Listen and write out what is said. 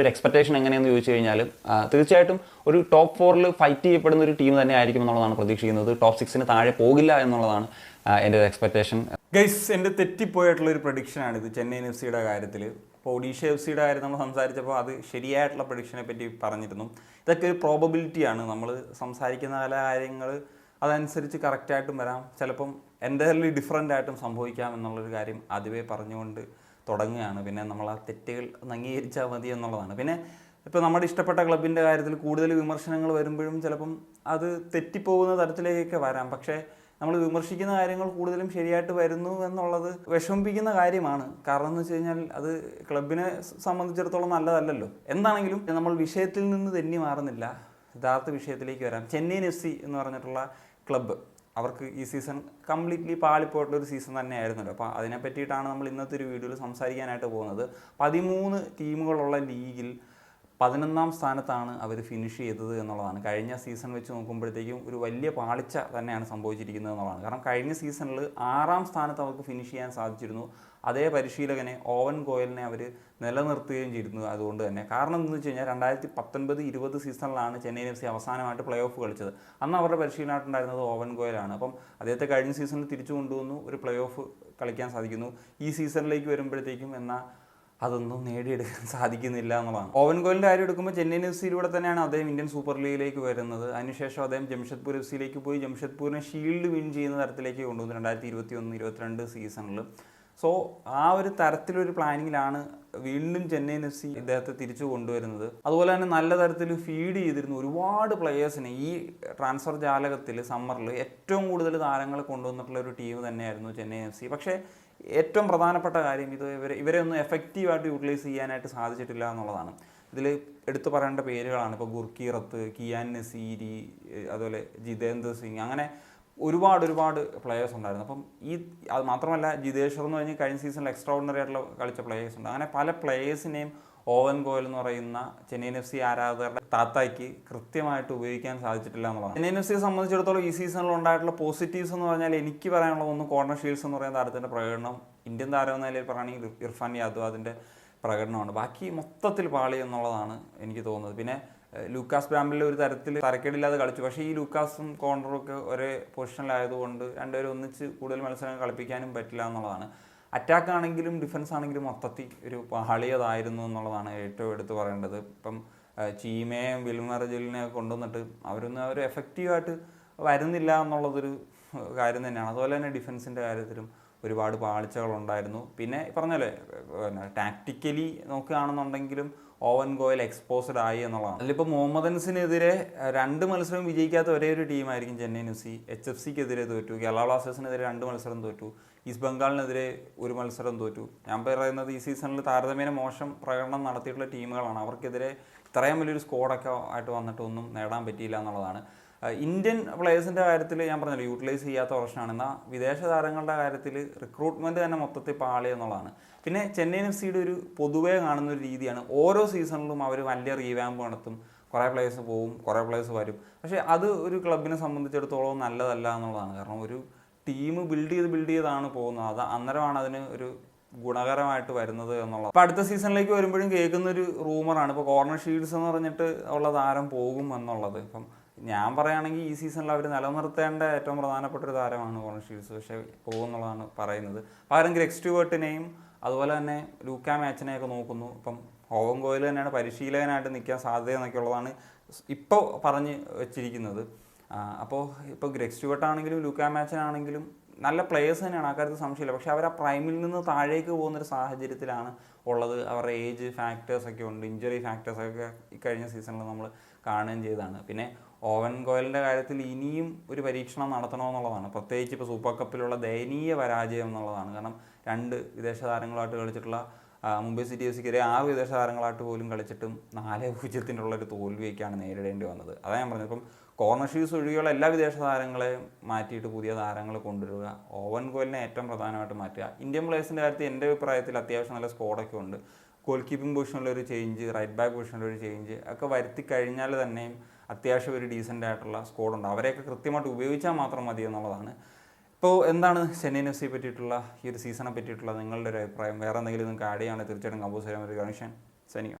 ഒരു എക്സ്പെക്ടേഷൻ എങ്ങനെയെന്ന് ചോദിച്ചു കഴിഞ്ഞാൽ തീർച്ചയായിട്ടും ഒരു ടോപ്പ് 4-ൽ ഫൈറ്റ് ചെയ്യപ്പെടുന്ന ഒരു ടീം തന്നെ ആയിരിക്കും എന്നുള്ളതാണ് പ്രതീക്ഷിക്കുന്നത്. ടോപ്പ് 6-ന് താഴെ പോകില്ല എന്നുള്ളതാണ് എൻ്റെ ഒരു എക്സ്പെക്ടേഷൻ. ഗൈസ്, എൻ്റെ തെറ്റിപ്പോയിട്ടുള്ളൊരു പ്രഡിക്ഷനാണിത് ചെന്നൈയിൻ എഫ് സിയുടെ കാര്യത്തിൽ. ഇപ്പോൾ ഒഡീഷ എഫ് സിയുടെ കാര്യം നമ്മൾ സംസാരിച്ചപ്പോൾ അത് ശരിയായിട്ടുള്ള പ്രഡിക്ഷനെ പറ്റി പറഞ്ഞിരുന്നു. ഇതൊക്കെ ഒരു പ്രോബബിലിറ്റിയാണ്. നമ്മൾ സംസാരിക്കുന്ന പല കാര്യങ്ങൾ അതനുസരിച്ച് കറക്റ്റായിട്ടും വരാം, ചിലപ്പം എൻ്റയർലി ഡിഫറൻ്റ് ആയിട്ടും സംഭവിക്കാം എന്നുള്ളൊരു കാര്യം ആദ്യമേ പറഞ്ഞുകൊണ്ട് തുടങ്ങുകയാണ്. പിന്നെ നമ്മൾ ആ തെറ്റുകൾ അംഗീകരിച്ചാൽ മതി എന്നുള്ളതാണ്. പിന്നെ ഇപ്പോൾ നമ്മുടെ ഇഷ്ടപ്പെട്ട ക്ലബിൻ്റെ കാര്യത്തിൽ കൂടുതൽ വിമർശനങ്ങൾ വരുമ്പോഴും ചിലപ്പം അത് തെറ്റിപ്പോകുന്ന തരത്തിലേക്കൊക്കെ വരാം. പക്ഷേ നമ്മൾ വിമർശിക്കുന്ന കാര്യങ്ങൾ കൂടുതലും ശരിയായിട്ട് വരുന്നു എന്നുള്ളത് വിഷമിപ്പിക്കുന്ന കാര്യമാണ്. കാരണം എന്ന് വെച്ച് കഴിഞ്ഞാൽ അത് ക്ലബിനെ സംബന്ധിച്ചിടത്തോളം നല്ലതല്ലല്ലോ. എന്താണെങ്കിലും നമ്മൾ വിഷയത്തിൽ നിന്ന് തെന്നി മാറുന്നില്ല, യഥാർത്ഥ വിഷയത്തിലേക്ക് വരാം. ചെന്നൈയിൻ എഫ് സി എന്ന് പറഞ്ഞിട്ടുള്ള ക്ലബ്ബ്, അവർക്ക് ഈ സീസൺ കംപ്ലീറ്റ്ലി പാളിപ്പോയിട്ടുള്ളൊരു സീസൺ തന്നെയായിരുന്നല്ലോ. അപ്പോൾ അതിനെ പറ്റിയിട്ടാണ് നമ്മൾ ഇന്നത്തെ ഒരു വീഡിയോയിൽ സംസാരിക്കാനായിട്ട് പോകുന്നത്. 13 ടീമുകളുള്ള ലീഗിൽ 11ാം സ്ഥാനത്താണ് അവർ ഫിനിഷ് ചെയ്തത് എന്നുള്ളതാണ്. കഴിഞ്ഞ സീസൺ വെച്ച് നോക്കുമ്പോഴത്തേക്കും ഒരു വലിയ പാളിച്ച തന്നെയാണ് സംഭവിച്ചിരിക്കുന്നത് എന്നുള്ളതാണ്. കാരണം കഴിഞ്ഞ സീസണിൽ 6ാം സ്ഥാനത്ത് അവർക്ക് ഫിനിഷ് ചെയ്യാൻ സാധിച്ചിരുന്നു. അതേ പരിശീലകനെ ഓവൻ ഗോയലിനെ അവർ നിലനിർത്തുകയും ചെയ്തിരുന്നു. അതുകൊണ്ട് തന്നെ കാരണം എന്ന് വെച്ച് കഴിഞ്ഞാൽ 2019-20 സീസണിലാണ് ചെന്നൈയിൻ എഫ് സി അവസാനമായിട്ട് പ്ലേ ഓഫ് കളിച്ചത്. അന്ന് അവരുടെ പരിശീലനമായിട്ടുണ്ടായിരുന്നത് ഓവൻ ഗോയലാണ്. അപ്പം അദ്ദേഹത്തെ കഴിഞ്ഞ സീസണിൽ തിരിച്ചു കൊണ്ടുവന്നു, ഒരു പ്ലേ ഓഫ് കളിക്കാൻ സാധിക്കുന്നു. ഈ സീസണിലേക്ക് വരുമ്പോഴത്തേക്കും എന്നാൽ അതൊന്നും നേടിയെടുക്കാൻ സാധിക്കുന്നില്ല എന്നുള്ളതാണ്. ഓവൻ ഗോയലിൻ്റെ കാര്യം എടുക്കുമ്പോൾ ചെന്നൈയിൻ എഫ് സിയിലൂടെ തന്നെയാണ് അദ്ദേഹം ഇന്ത്യൻ സൂപ്പർ ലീഗിലേക്ക് വരുന്നത്. അതിനുശേഷം അദ്ദേഹം ജംഷഡ്പൂർ എഫ് സിയിലേക്ക് പോയി ജംഷഡ്പൂരിനെ ഷീൽഡ് വിൻ ചെയ്യുന്ന തരത്തിലേക്ക് കൊണ്ടുവന്നു 2021-22 സീസണിൽ. സോ ആ ഒരു തരത്തിലൊരു പ്ലാനിങ്ങിലാണ് വീണ്ടും ചെന്നൈയിൻ എഫ് സി ഇദ്ദേഹത്തെ തിരിച്ചു കൊണ്ടുവരുന്നത്. അതുപോലെ തന്നെ നല്ല തരത്തിൽ ഫീഡ് ചെയ്തിരുന്നു ഒരുപാട് പ്ലെയേഴ്സിനെ. ഈ ട്രാൻസ്ഫർ ജാലകത്തിൽ സമ്മറിൽ ഏറ്റവും കൂടുതൽ താരങ്ങളെ കൊണ്ടുവന്നിട്ടുള്ള ഒരു ടീം തന്നെയായിരുന്നു ചെന്നൈയിൻ എഫ് സി. പക്ഷേ ഏറ്റവും പ്രധാനപ്പെട്ട കാര്യം ഇവരെ ഒന്നും എഫക്റ്റീവായിട്ട് യൂട്ടിലൈസ് ചെയ്യാനായിട്ട് സാധിച്ചിട്ടില്ല എന്നുള്ളതാണ്. ഇതിൽ എടുത്തു പറയേണ്ട പേരുകളാണ് ഇപ്പോൾ ഗുർക്കീറത്ത്, കിയാൻ നസീരി, അതുപോലെ ജിതേന്ദ്ര സിംഗ്, അങ്ങനെ ഒരുപാട് പ്ലെയേഴ്സ് ഉണ്ടായിരുന്നു. അപ്പം അത് മാത്രമല്ല ജിതേശ്വർ എന്ന് പറഞ്ഞാൽ കഴിഞ്ഞ സീസണിൽ എക്സ്ട്രാ ഓർഡിനറി ആയിട്ടുള്ള കളിച്ച പ്ലെയേഴ്സ് ഉണ്ട്. അങ്ങനെ പല പ്ലെയേഴ്സിനെയും ഓവൻ ഗോയൽ എന്ന് പറയുന്ന ചെന്നൈയിൻ എഫ് സി ആരാധകരുടെ താത്തായ്ക്ക് കൃത്യമായിട്ട് ഉപയോഗിക്കാൻ സാധിച്ചിട്ടില്ല എന്നുള്ളതാണ്. ചെന്നൈയിൻ എഫ് സിയെ സംബന്ധിച്ചിടത്തോളം ഈ സീസണിൽ ഉണ്ടായിട്ടുള്ള പോസിറ്റീവ്സ് എന്ന് പറഞ്ഞാൽ എനിക്ക് പറയാനുള്ള ഒന്ന് കോർണർ ഷീൽഡ്സ് എന്ന് പറയുന്ന താരത്തിൻ്റെ പ്രകടനം, ഇന്ത്യൻ താരം എന്ന നിലയിൽ പറയുകയാണെങ്കിൽ ഇർഫാൻ യാദവ്, അതിൻ്റെ പ്രകടനമാണ്. ബാക്കി മൊത്തത്തിൽ പാളി എന്നുള്ളതാണ് എനിക്ക് തോന്നുന്നത്. പിന്നെ ലൂക്കാസ് ബ്രാംബിളിൽ ഒരു തരത്തിൽ തരക്കേടില്ലാതെ കളിച്ചു. പക്ഷേ ഈ ലൂക്കാസും കോർണറും ഒക്കെ ഒരേ പൊസിഷനിലായതുകൊണ്ട് രണ്ടുപേരും ഒന്നിച്ച് കൂടുതൽ മത്സരങ്ങൾ കളിപ്പിക്കാനും പറ്റില്ല എന്നുള്ളതാണ്. അറ്റാക്ക് ആണെങ്കിലും ഡിഫൻസ് ആണെങ്കിലും മൊത്തത്തിൽ ഒരു പാളിയതായിരുന്നു എന്നുള്ളതാണ് ഏറ്റവും എടുത്ത് പറയേണ്ടത്. ഇപ്പം ചീമയും വിൽമർജിലിനെയൊക്കെ കൊണ്ടുവന്നിട്ട് അവരൊന്നും എഫക്റ്റീവായിട്ട് വരുന്നില്ല എന്നുള്ളതൊരു കാര്യം തന്നെയാണ്. അതുപോലെ തന്നെ ഡിഫൻസിൻ്റെ കാര്യത്തിലും ഒരുപാട് പാളിച്ചകളുണ്ടായിരുന്നു. പിന്നെ പറഞ്ഞല്ലേ ടാക്റ്റിക്കലി നോക്കുകയാണെന്നുണ്ടെങ്കിലും ഓവൻ ഗോയൽ എക്സ്പോസ്ഡ് ആയി എന്നുള്ളതാണ്. അതിലിപ്പോൾ മുഹമ്മദ് അൻസിനെതിരെ 2 മത്സരം വിജയിക്കാത്ത ഒരേ ഒരു ടീമായിരിക്കും ചെന്നൈയിൻ എഫ് സി. HFCക്കെതിരെ തോറ്റു, കേരള ബ്ലാസ്റ്റേഴ്സിനെതിരെ 2 മത്സരം തോറ്റു, ഈസ്റ്റ് ബംഗാളിനെതിരെ 1 മത്സരം തോറ്റു. ഞാൻ പറയുന്നത് ഈ സീസണിൽ താരതമ്യേന മോശം പ്രകടനം നടത്തിയിട്ടുള്ള ടീമുകളാണ്. അവർക്കെതിരെ ഇത്രയും വലിയൊരു സ്കോഡൊക്കെ ആയിട്ട് വന്നിട്ടൊന്നും നേടാൻ പറ്റിയില്ല എന്നുള്ളതാണ്. ഇന്ത്യൻ പ്ലേയേഴ്സിൻ്റെ കാര്യത്തിൽ ഞാൻ പറഞ്ഞല്ലോ യൂട്ടിലൈസ് ചെയ്യാത്ത പ്രശ്നമാണ്. എന്നാൽ വിദേശ താരങ്ങളുടെ കാര്യത്തിൽ റിക്രൂട്ട്മെൻറ്റ് തന്നെ മൊത്തത്തിൽ പാളി എന്നുള്ളതാണ്. പിന്നെ ചെന്നൈയിൻ എഫ് സിയുടെ ഒരു പൊതുവേ കാണുന്നൊരു രീതിയാണ് ഓരോ സീസണിലും അവർ വലിയ റീവാമ്പ് നടത്തും, കുറേ പ്ലേയേഴ്സ് പോവും, കുറേ പ്ലേയേഴ്സ് വരും. പക്ഷേ അത് ഒരു ക്ലബിനെ സംബന്ധിച്ചിടത്തോളം നല്ലതല്ല എന്നുള്ളതാണ്. കാരണം ഒരു ടീം ബിൽഡ് ചെയ്താണ് പോകുന്നത്. അത് അന്നേരമാണ് അതിന് ഒരു ഗുണകരമായിട്ട് വരുന്നത് എന്നുള്ളത്. അപ്പോൾ അടുത്ത സീസണിലേക്ക് വരുമ്പോഴും കേൾക്കുന്നൊരു റൂമറാണ് ഇപ്പോൾ കോർണർ ഷീൽഡ്സ് എന്ന് പറഞ്ഞിട്ട് ഉള്ള താരം പോകും എന്നുള്ളത്. ഇപ്പം ഞാൻ പറയുകയാണെങ്കിൽ ഈ സീസണിൽ അവർ നിലനിർത്തേണ്ട ഏറ്റവും പ്രധാനപ്പെട്ട ഒരു താരമാണ് കോർണർ ഷീൽഡ്സ്. പക്ഷേ പോകുമെന്നുള്ളതാണ് പറയുന്നത്. പകരം ഗ്രെഗ് സ്റ്റുവർട്ടിനെയും അതുപോലെ തന്നെ ലൂക്ക മാച്ചിനെയൊക്കെ നോക്കുന്നു. ഇപ്പം ഓവൻ ഗോയൽ തന്നെയാണ് പരിശീലകനായിട്ട് നിൽക്കാൻ സാധ്യത എന്നൊക്കെ ഉള്ളതാണ് ഇപ്പോൾ പറഞ്ഞ് വെച്ചിരിക്കുന്നത്. ഇപ്പോൾ ഗ്രെഗ് സ്റ്റുവർട്ടാണെങ്കിലും ലൂക്ക മാച്ചിനാണെങ്കിലും നല്ല പ്ലെയേഴ്സ് തന്നെയാണ്, ആ കാര്യത്തിൽ സംശയമില്ല. പക്ഷേ അവർ ആ പ്രൈമിൽ നിന്ന് താഴേക്ക് പോകുന്നൊരു സാഹചര്യത്തിലാണ് ഉള്ളത്. അവരുടെ ഏജ് ഫാക്ടേഴ്സൊക്കെ ഉണ്ട്, ഇഞ്ചറി ഫാക്ടേഴ്സൊക്കെ ഈ കഴിഞ്ഞ സീസണിൽ നമ്മൾ കാണുകയും ചെയ്തതാണ്. പിന്നെ ഓവൻ ഗോയലിൻ്റെ കാര്യത്തിൽ ഇനിയും ഒരു പരീക്ഷണം നടത്തണമെന്നുള്ളതാണ്. പ്രത്യേകിച്ച് ഇപ്പോൾ സൂപ്പർ കപ്പിലുള്ള ദയനീയ പരാജയം എന്നുള്ളതാണ്. കാരണം 2 വിദേശ താരങ്ങളായിട്ട് കളിച്ചിട്ടുള്ള മുംബൈ സിറ്റി എഫ് സിക്കെതിരെ 6 വിദേശ താരങ്ങളായിട്ട് പോലും കളിച്ചിട്ടും 4-0 തോൽവിയൊക്കെയാണ് നേരിടേണ്ടി വന്നത്. അതാണ് ഞാൻ പറഞ്ഞത്. ഇപ്പം കോർണർ ഷീൽഡ്സ് ഒഴികെയുള്ള എല്ലാ വിദേശ താരങ്ങളെയും മാറ്റിയിട്ട് പുതിയ താരങ്ങളെ കൊണ്ടുവരിക, ഓവൻ ഗോയലിനെ ഏറ്റവും പ്രധാനമായിട്ട് മാറ്റുക. ഇന്ത്യൻ പ്ലേയേഴ്സിൻ്റെ കാര്യത്തിൽ എൻ്റെ അഭിപ്രായത്തിൽ അത്യാവശ്യം നല്ല സ്കോഡൊക്കെ ഉണ്ട്. ഗോൾ കീപ്പിംഗ് പൊസിഷനിലൊരു ചേഞ്ച്, റൈറ്റ് ബാക്ക് പൊസിഷനിലൊരു ചേഞ്ച് ഒക്കെ വരുത്തി കഴിഞ്ഞാൽ തന്നെയും അത്യാവശ്യം ഒരു ഡീസൻ്റ് ആയിട്ടുള്ള സ്കോഡുണ്ട്. അവരെയൊക്കെ കൃത്യമായിട്ട് ഉപയോഗിച്ചാൽ മാത്രം മതി എന്നുള്ളതാണ്. ഇപ്പോൾ എന്താണ് ചെന്നൈയിൻ എഫ് സിയെ പറ്റിയിട്ടുള്ള ഈ ഒരു സീസണെ പറ്റിയിട്ടുള്ള നിങ്ങളുടെ ഒരു അഭിപ്രായം? വേറെ എന്തെങ്കിലും നിങ്ങൾക്ക് ആഡ് ചെയ്യുകയാണെങ്കിൽ തീർച്ചയായിട്ടും കമ്പോസ് ചെയ്യാൻ ഒരു കണക്ഷൻ സൈനിക.